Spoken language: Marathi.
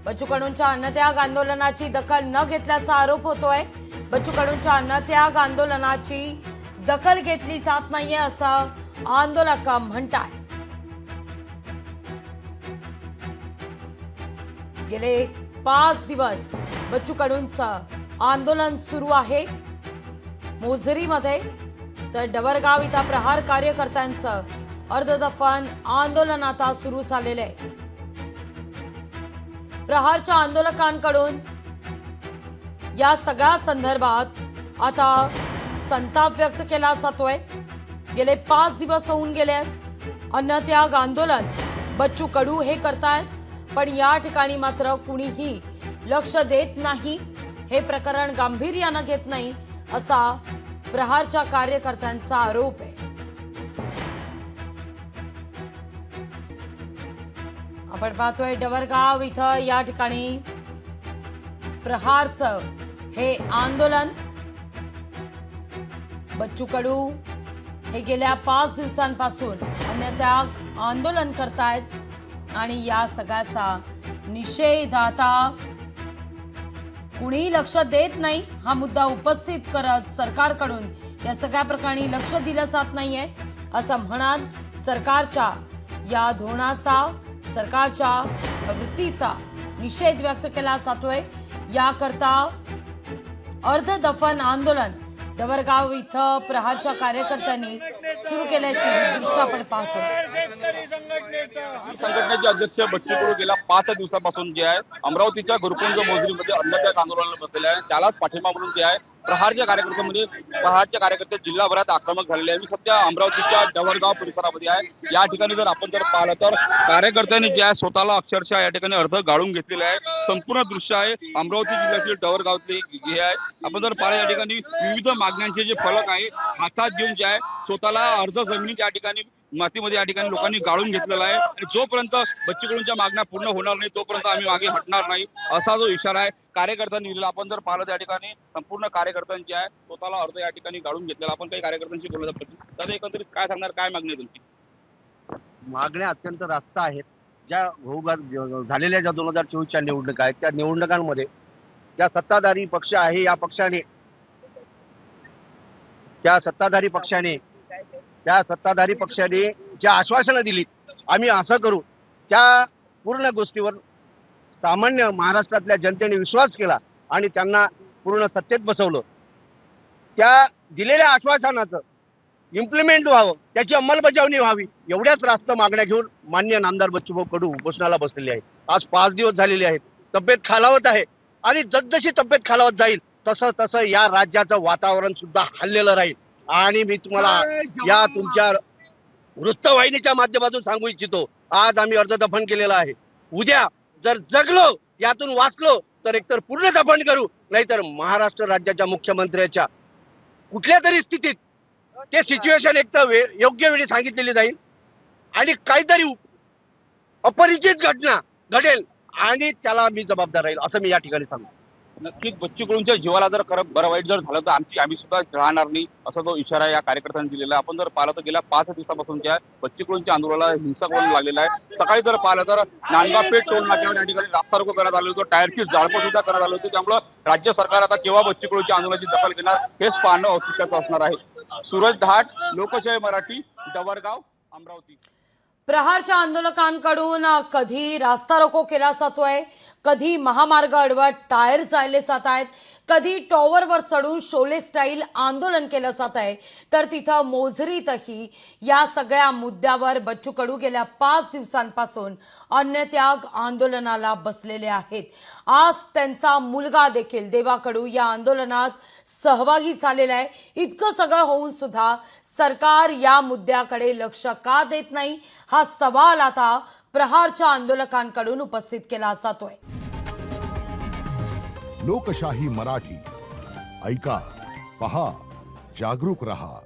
बच्चू कडूंच्या अन्नत्याग आंदोलनाची दखल न घेतल्याचा आरोप होतोय। बच्चू कडूंच्या अन्नत्याग आंदोलनाची दखल घेतली जात नाहीये असं आंदोलक म्हणताय। गेले 5 दिवस बच्चू कडूंचं आंदोलन सुरू आहे। मोझरीमध्ये तर डवरगाव इथं प्रहार कार्यकर्त्यांचं अर्धदफन आंदोलन आता सुरू झालेलं आहे। प्रहारच्या आंदोलकांकडून या सगळ्या संदर्भात आता संताप व्यक्त केला जातोय। गेले 5 दिवस होऊन गेले आहेत अन्नत्याग आंदोलन बच्चू कडू हे करतायत, पण या ठिकाणी मात्र कुणीही लक्ष देत नाही, हे प्रकरण गांभीर्याने घेत नाही असा प्रहारच्या कार्यकर्त्यांचा आरोप आहे। आपण पाहतोय डवरगाव इथं या ठिकाणी प्रहारचं हे आंदोलन बच्चू कडू हे गेल्या 5 दिवसांपासून अन्नत्याग आंदोलन करतायत आणि या सगळ्याचा निषेध आता कुणी लक्ष देत नाही हा मुद्दा उपस्थित करत सरकारकडून या सगळ्या प्रकरणी लक्ष दिलं जात नाहीये असं म्हणत सरकारच्या या धोरणाचा, सरकारच्या वृत्तीचा निषेध व्यक्त केला जातोय। याकरता अर्धदफन आंदोलन डवरगाव इथं प्रहारच्या कार्यकर्त्यांनी सुरू केल्याची दृश्य आपण पाहतो। संघटनेचे अध्यक्ष बच्चू कडू गेल्या 5 दिवसापासून जे आहे अमरावतीच्या गुरुकुंज मोझरीमध्ये अन्नत्याग आंदोलनाला बसलेले आहे, त्यालाच पाठिंबा म्हणून जे आहे प्रहारच्या कार्यकर्ते जिल्हाभरात आक्रमक झालेले आहे। मी सध्या अमरावतीच्या डवरगाव परिसरामध्ये आहे। या ठिकाणी जर आपण पाहिलं तर कार्यकर्त्यांनी जे आहे स्वतःला अक्षरशः या ठिकाणी अर्ध गाळून घेतलेले आहे। संपूर्ण दृश्य आहे अमरावती जिल्ह्यातील डवरगावचे हे आहे। आपण जर पाहिलं या ठिकाणी विविध मागण्यांचे जे फलक आहे हातात घेऊन जे आहे स्वतःला अर्ध जमिनी या ठिकाणी मातीमध्ये या ठिकाणी लोकांनी गाळून घेतलेला आहे आणि जोपर्यंत बच्चू कडूंच्या मागण्या पूर्ण होणार नाही तोपर्यंत आम्ही मागे हटणार नाही असा जो इशारा आहे कार्यकर्त्यांनी दिलेला। आपण जर पाहिलं त्या ठिकाणी संपूर्ण कार्यकर्त्यांची आहे स्वतःला अर्ध या ठिकाणी गाळून घेतलेला। आपण काही कार्यकर्त्यांशी बोलत आहोत, तर एकंदरीत काय सांगणार, काय मागणी आहे तुमची? मागण्या अत्यंत रास्त आहेत। ज्या झालेल्या ज्या 2024च्या निवडणुका आहेत त्या निवडणुकांमध्ये ज्या सत्ताधारी पक्ष आहे या पक्षाने त्या सत्ताधारी पक्षाने ज्या आश्वासनं दिली आम्ही असं करू त्या पूर्ण गोष्टीवर सामान्य महाराष्ट्रातल्या जनतेने विश्वास केला आणि त्यांना पूर्ण सत्तेत बसवलं। त्या दिलेल्या आश्वासनाचं इम्प्लिमेंट व्हावं, त्याची अंमलबजावणी व्हावी एवढ्याच रास्त मागण्या घेऊन माननीय नामदार बच्चूभाऊ कडू उपोषणाला बसलेले आहेत। आज 5 दिवस झालेले आहेत। तब्येत खालावत आहे आणि जसजशी तब्येत खालावत जाईल तसं तसं या राज्याचं वातावरण सुद्धा हललेलं राहील। आणि मी तुम्हाला या तुमच्या वृत्तवाहिनीच्या माध्यमातून सांगू इच्छितो, आज आम्ही अर्धदफन केलेलं आहे। उद्या जर जगलो यातून वाचलो तर एकतर पूर्ण दफन करू, नाहीतर महाराष्ट्र राज्याच्या मुख्यमंत्र्याच्या कुठल्या तरी स्थितीत ते सिच्युएशन एकतर योग्य वेळी सांगितलेली जाईल आणि काहीतरी अपरिचित घटना घडेल आणि त्याला मी जबाबदार राहील असं मी या ठिकाणी सांगतो। नक्कीच बच्चू कडूंच्या जीवाला जर बरं वाईट जर झालं तर आम्ही सुद्धा राहणार नाही असा जो इशारा या कार्यकर्त्यांनी दिलेला आहे। आपण जर पाहिलं तर गेल्या 5 दिवसापासून ज्या बच्चू कडूंच्या आंदोलनाला हिंसक होऊन लागलेला आहे। सकाळी जर पाहिलं तर नांदगाव पेठ टोल नाक्यावर या ठिकाणी रास्ता रोको करण्यात आलं होतं, टायरची जाळपोळ सुद्धा करण्यात आली होती। त्यामुळे राज्य सरकार आता केव्हा बच्चू कडूंच्या आंदोलनाची दखल घेणार हेच पाहणं औत्सुक्याचं असणार आहे। सूरज धाट, लोकशाही मराठी, डवरगाव, अमरावती। प्रहारच्या आंदोलकांकडून कधी रास्ता रोको केला जातोय, कधी महामार्ग अडवत टायर जाळले जात आहेत, कधी टॉवरवर चढून शोले स्टाईल आंदोलन केलं जात आहे, तर तिथं मोझरीतही या सगळ्या मुद्द्यावर बच्चू कडू गेल्या 5 दिवसांपासून अन्नत्याग आंदोलनाला बसलेले आहेत। आज त्यांचा मुलगा देखील देवा कडू या आंदोलनात सहभागी झालेला आहे। इतकं सगळं होऊन सुद्धा सरकार या मुद्द्याकडे लक्ष का देत नाही हा सवाल आता प्रहारच्या आंदोलकांकडून उपस्थित केला जातोय। लोकशाही मराठी ऐका, पहा, जागरूक रहा।